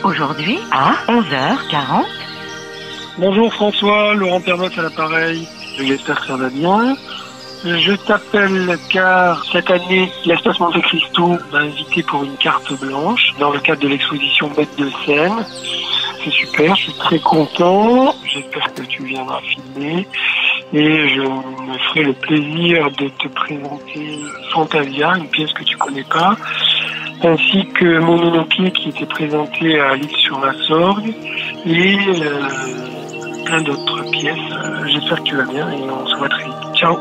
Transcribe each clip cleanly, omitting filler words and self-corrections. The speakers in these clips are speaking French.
Aujourd'hui à 11h40. Bonjour François, Laurent Pernotte à l'appareil. J'espère que ça va bien. Je t'appelle car cette année, l'Espace Monte Cristo m'a invité pour une carte blanche dans le cadre de l'exposition Bête de scène. C'est super, je suis très content. J'espère que tu viendras filmer et je me ferai le plaisir de te présenter Fantasia, une pièce que tu connais pas, ainsi que Mononoke qui était présenté à l'Île-sur-la-Sorgue et plein d'autres pièces. J'espère que tu vas bien et on se voit très vite. Ciao.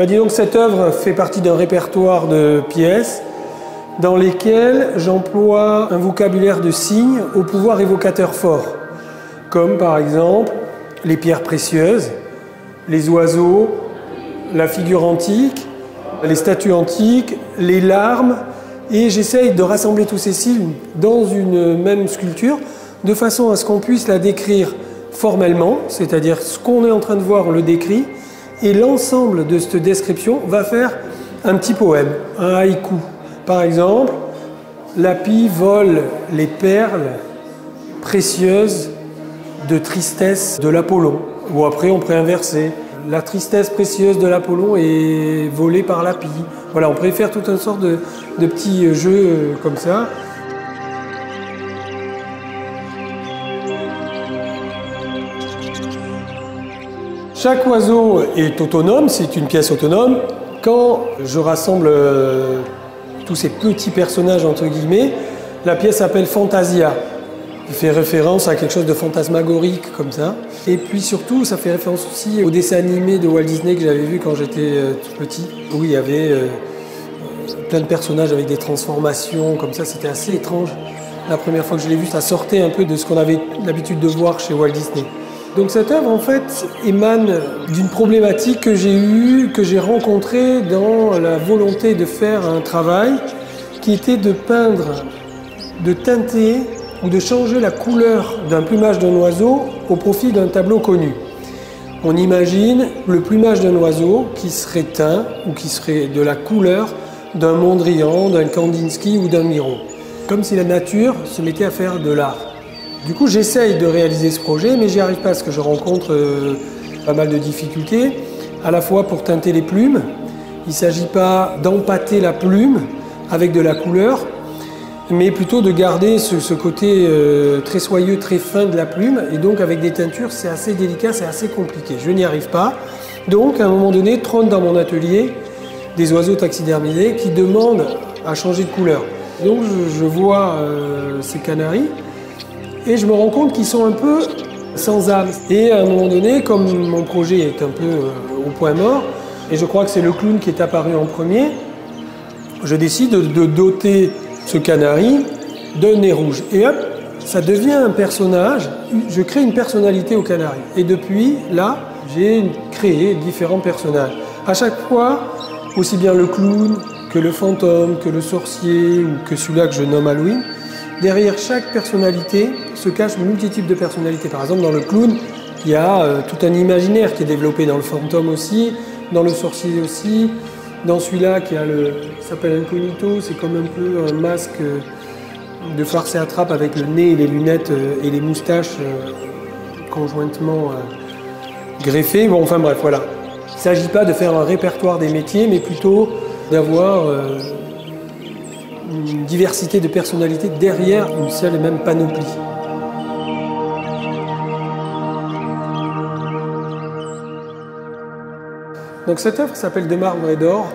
Disons que cette œuvre fait partie d'un répertoire de pièces dans lesquelles j'emploie un vocabulaire de signes au pouvoir évocateur fort, comme par exemple les pierres précieuses, les oiseaux, la figure antique, les statues antiques, les larmes, et j'essaye de rassembler tous ces signes dans une même sculpture de façon à ce qu'on puisse la décrire formellement, c'est-à-dire ce qu'on est en train de voir, on le décrit, et l'ensemble de cette description va faire un petit poème, un haïku. Par exemple, Lapi vole les perles précieuses de tristesse de l'Apollon. Ou après, on pourrait inverser. La tristesse précieuse de l'Apollon est volée par Lapi. Voilà, on pourrait faire toute une sorte de petits jeux comme ça. Chaque oiseau est autonome, c'est une pièce autonome. Quand je rassemble tous ces petits personnages, entre guillemets, la pièce s'appelle Fantasia. Il fait référence à quelque chose de fantasmagorique comme ça. Et puis surtout, ça fait référence aussi au dessin animé de Walt Disney que j'avais vu quand j'étais tout petit, où il y avait plein de personnages avec des transformations comme ça. C'était assez étrange. La première fois que je l'ai vu, ça sortait un peu de ce qu'on avait l'habitude de voir chez Walt Disney. Donc cette œuvre, en fait, émane d'une problématique que j'ai eue, que j'ai rencontrée dans la volonté de faire un travail qui était de peindre, de teinter ou de changer la couleur d'un plumage d'un oiseau au profit d'un tableau connu. On imagine le plumage d'un oiseau qui serait teint ou qui serait de la couleur d'un Mondrian, d'un Kandinsky ou d'un Miro. Comme si la nature se mettait à faire de l'art. Du coup, j'essaye de réaliser ce projet, mais j'y arrive pas parce que je rencontre pas mal de difficultés, à la fois pour teinter les plumes. Il ne s'agit pas d'empâter la plume avec de la couleur, mais plutôt de garder ce côté très soyeux, très fin de la plume. Et donc, avec des teintures, c'est assez délicat, c'est assez compliqué. Je n'y arrive pas. Donc, à un moment donné, trônent dans mon atelier des oiseaux taxidermisés qui demandent à changer de couleur. Donc, je vois ces canaris. Et je me rends compte qu'ils sont un peu sans âme. Et à un moment donné, comme mon projet est un peu au point mort, et je crois que c'est le clown qui est apparu en premier, je décide de doter ce canari d'un nez rouge. Et hop, ça devient un personnage, je crée une personnalité au canari. Et depuis là, j'ai créé différents personnages. À chaque fois, aussi bien le clown que le fantôme, que le sorcier ou que celui-là que je nomme Halloween, derrière chaque personnalité se cache une multitude de personnalités. Par exemple, dans le clown, il y a tout un imaginaire qui est développé, dans le fantôme aussi, dans le sorcier aussi, dans celui-là qui s'appelle Incognito, c'est comme un peu un masque de farce et attrape avec le nez et les lunettes et les moustaches conjointement greffées. Bon, enfin bref, voilà. Il ne s'agit pas de faire un répertoire des métiers, mais plutôt d'avoir une diversité de personnalités derrière une seule et même panoplie. Donc cette œuvre s'appelle De marbre et d'or,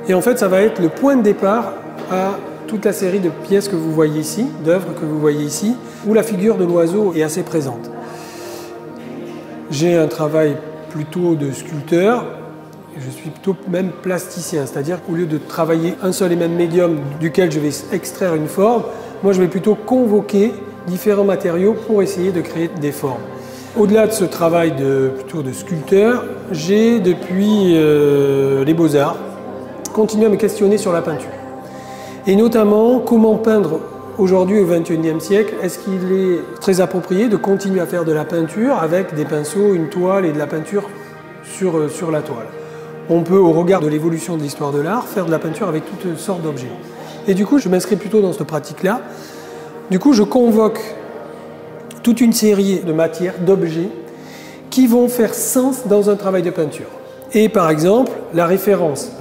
et en fait ça va être le point de départ à toute la série de pièces que vous voyez ici, d'œuvres que vous voyez ici, où la figure de l'oiseau est assez présente. J'ai un travail plutôt de sculpteur, je suis plutôt même plasticien, c'est-à-dire qu'au lieu de travailler un seul et même médium duquel je vais extraire une forme, moi je vais plutôt convoquer différents matériaux pour essayer de créer des formes. Au-delà de ce travail plutôt de sculpteur, j'ai depuis les Beaux-Arts continué à me questionner sur la peinture. Et notamment, comment peindre aujourd'hui au XXIe siècle? Est-ce qu'il est très approprié de continuer à faire de la peinture avec des pinceaux, une toile et de la peinture sur la toile? On peut, au regard de l'évolution de l'histoire de l'art, faire de la peinture avec toutes sortes d'objets. Et du coup, je m'inscris plutôt dans cette pratique-là. Du coup, je convoque toute une série de matières, d'objets, qui vont faire sens dans un travail de peinture. Et par exemple, la référence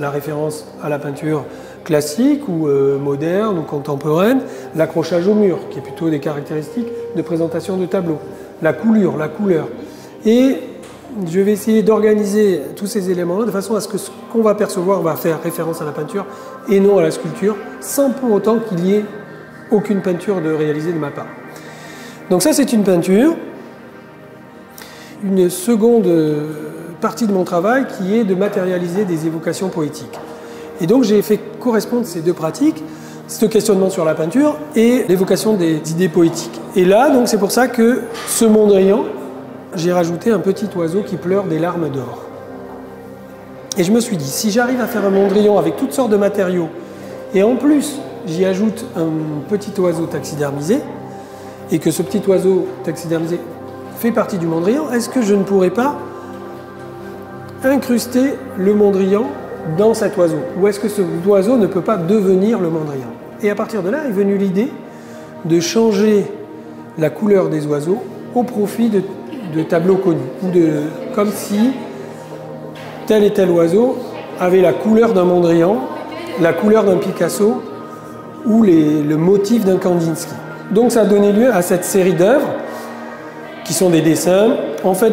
à la peinture classique ou moderne ou contemporaine, l'accrochage au mur, qui est plutôt des caractéristiques de présentation de tableau, la coulure. Et je vais essayer d'organiser tous ces éléments-là de façon à ce que ce qu'on va percevoir va faire référence à la peinture et non à la sculpture, sans pour autant qu'il y ait aucune peinture de réalisée de ma part. Donc ça, c'est une peinture. Une seconde partie de mon travail qui est de matérialiser des évocations poétiques. Et donc j'ai fait correspondre ces deux pratiques, ce questionnement sur la peinture et l'évocation des idées poétiques. Et là, donc c'est pour ça que ce Mondrian, j'ai rajouté un petit oiseau qui pleure des larmes d'or. Et je me suis dit, si j'arrive à faire un Mondrian avec toutes sortes de matériaux, et en plus j'y ajoute un petit oiseau taxidermisé, et que ce petit oiseau taxidermisé fait partie du Mondrian, est-ce que je ne pourrais pas incruster le Mondrian dans cet oiseau? Ou est-ce que cet oiseau ne peut pas devenir le Mondrian? Et à partir de là est venue l'idée de changer la couleur des oiseaux au profit de tableaux connus. Comme si tel et tel oiseau avait la couleur d'un Mondrian, la couleur d'un Picasso ou le motif d'un Kandinsky. Donc ça a donné lieu à cette série d'œuvres qui sont des dessins. En fait,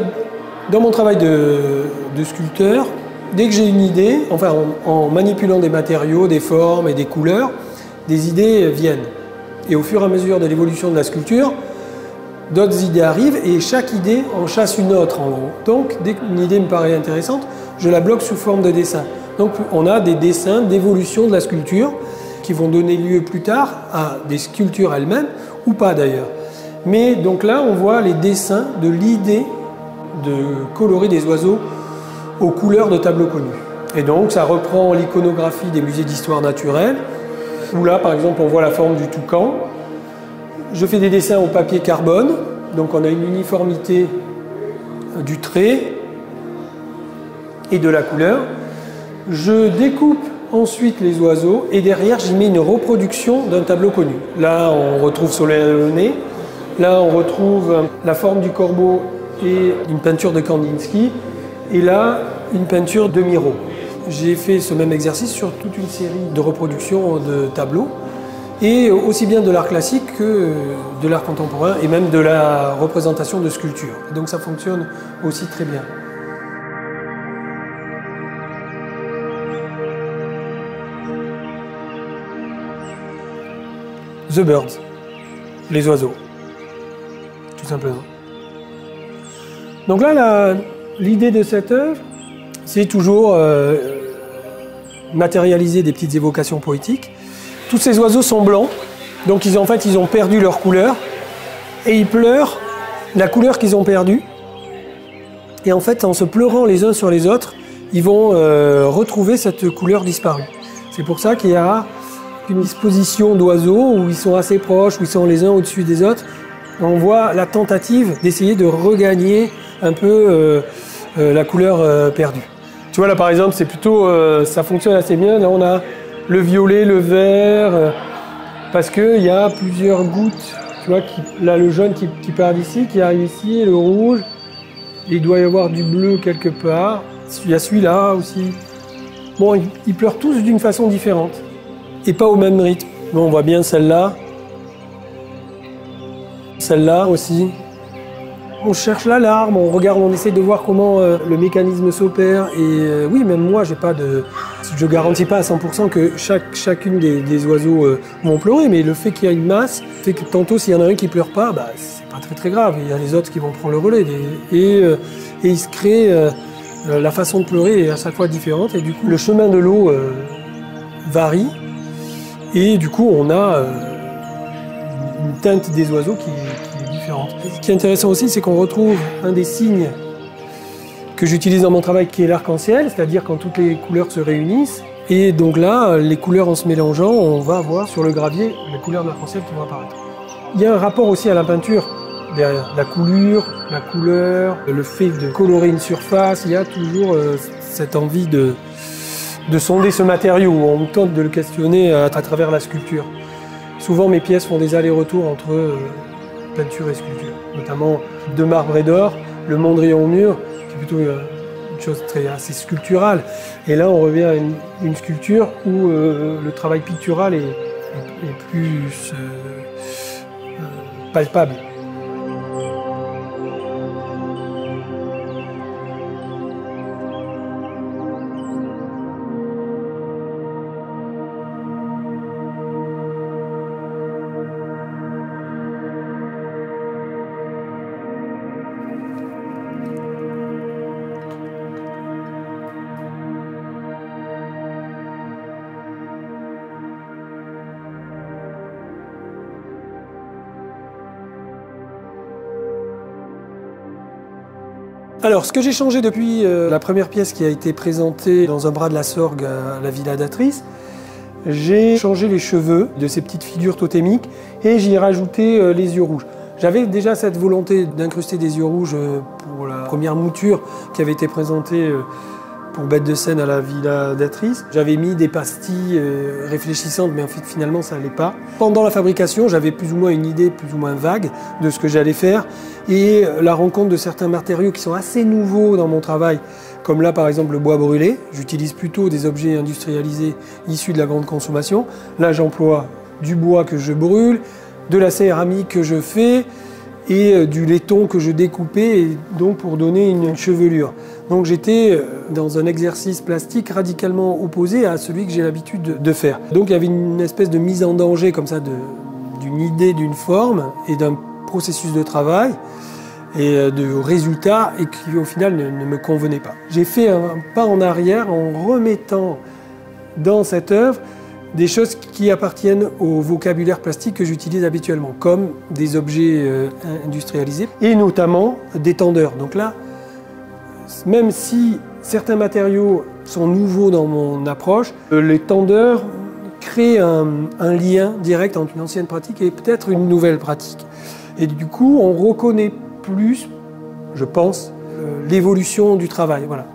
dans mon travail de sculpteur, dès que j'ai une idée, enfin en manipulant des matériaux, des formes et des couleurs, des idées viennent. Et au fur et à mesure de l'évolution de la sculpture, d'autres idées arrivent et chaque idée en chasse une autre en gros. Donc dès qu'une idée me paraît intéressante, je la bloque sous forme de dessin. Donc on a des dessins d'évolution de la sculpture qui vont donner lieu plus tard à des sculptures elles-mêmes, ou pas d'ailleurs. Mais donc là, on voit les dessins de l'idée de colorer des oiseaux aux couleurs de tableaux connus. Et donc ça reprend l'iconographie des musées d'histoire naturelle, où là, par exemple, on voit la forme du toucan. Je fais des dessins au papier carbone, donc on a une uniformité du trait et de la couleur. Je découpe ensuite les oiseaux et derrière j'y mets une reproduction d'un tableau connu. Là on retrouve Soleil Delaunay, là on retrouve la forme du corbeau et une peinture de Kandinsky et là une peinture de Miro. J'ai fait ce même exercice sur toute une série de reproductions de tableaux et aussi bien de l'art classique que de l'art contemporain et même de la représentation de sculpture. Donc ça fonctionne aussi très bien. The Birds, les oiseaux, tout simplement. Donc là, l'idée de cette œuvre, c'est toujours matérialiser des petites évocations poétiques. Tous ces oiseaux sont blancs, donc ils ont perdu leur couleur, et ils pleurent la couleur qu'ils ont perdue. Et en fait, en se pleurant les uns sur les autres, ils vont retrouver cette couleur disparue. C'est pour ça qu'il y a une disposition d'oiseaux où ils sont assez proches, où ils sont les uns au-dessus des autres. On voit la tentative d'essayer de regagner un peu la couleur perdue. Tu vois là par exemple, c'est plutôt, ça fonctionne assez bien. Là on a le violet, le vert, parce qu'il y a plusieurs gouttes. Tu vois, là le jaune qui part d'ici, qui arrive ici, et le rouge. Et il doit y avoir du bleu quelque part. Il y a celui-là aussi. Bon, ils pleurent tous d'une façon différente. Et pas au même rythme. Bon, on voit bien celle-là. Celle-là aussi. On cherche la larme, on regarde, on essaie de voir comment le mécanisme s'opère. Et oui, même moi, je garantis pas à 100% que chacune des oiseaux vont pleurer, mais le fait qu'il y a une masse fait que tantôt, s'il y en a un qui pleure pas, bah, c'est pas très très grave. Il y a les autres qui vont prendre le relais. Et il se crée La façon de pleurer est à chaque fois différente et du coup le chemin de l'eau varie et du coup on a une teinte des oiseaux qui est différente. Ce qui est intéressant aussi, c'est qu'on retrouve un des signes que j'utilise dans mon travail qui est l'arc-en-ciel, c'est-à-dire quand toutes les couleurs se réunissent. Et donc là, les couleurs en se mélangeant, on va avoir sur le gravier les couleurs de l'arc-en-ciel qui vont apparaître. Il y a un rapport aussi à la peinture derrière. La coulure, la couleur, le fait de colorer une surface, il y a toujours cette envie de sonder ce matériau. On tente de le questionner à travers la sculpture. Souvent mes pièces font des allers-retours entre peinture et sculpture, notamment de marbre et d'or, le Mondrian au mur, qui est plutôt une chose assez sculpturale. Et là on revient à une sculpture où le travail pictural est plus palpable. Alors, ce que j'ai changé depuis la première pièce qui a été présentée dans un bras de la Sorgue à la Villa d'Atrice, j'ai changé les cheveux de ces petites figures totémiques et j'y ai rajouté les yeux rouges. J'avais déjà cette volonté d'incruster des yeux rouges pour la première mouture qui avait été présentée pour bête de scène à la Villa d'Atrice. J'avais mis des pastilles réfléchissantes, mais en fait finalement ça n'allait pas. Pendant la fabrication, j'avais plus ou moins une idée plus ou moins vague de ce que j'allais faire. Et la rencontre de certains matériaux qui sont assez nouveaux dans mon travail, comme là par exemple le bois brûlé. J'utilise plutôt des objets industrialisés issus de la grande consommation. Là j'emploie du bois que je brûle, de la céramique que je fais et du laiton que je découpais, et donc pour donner une chevelure. Donc j'étais dans un exercice plastique radicalement opposé à celui que j'ai l'habitude de faire. Donc il y avait une espèce de mise en danger comme ça d'une idée, d'une forme et d'un processus de travail et de résultats et qui au final ne me convenait pas. J'ai fait un pas en arrière en remettant dans cette œuvre des choses qui appartiennent au vocabulaire plastique que j'utilise habituellement, comme des objets industrialisés et notamment des tendeurs. Donc là, même si certains matériaux sont nouveaux dans mon approche, les tendeurs créent un lien direct entre une ancienne pratique et peut-être une nouvelle pratique. Et du coup, on reconnaît plus, je pense, l'évolution du travail. Voilà.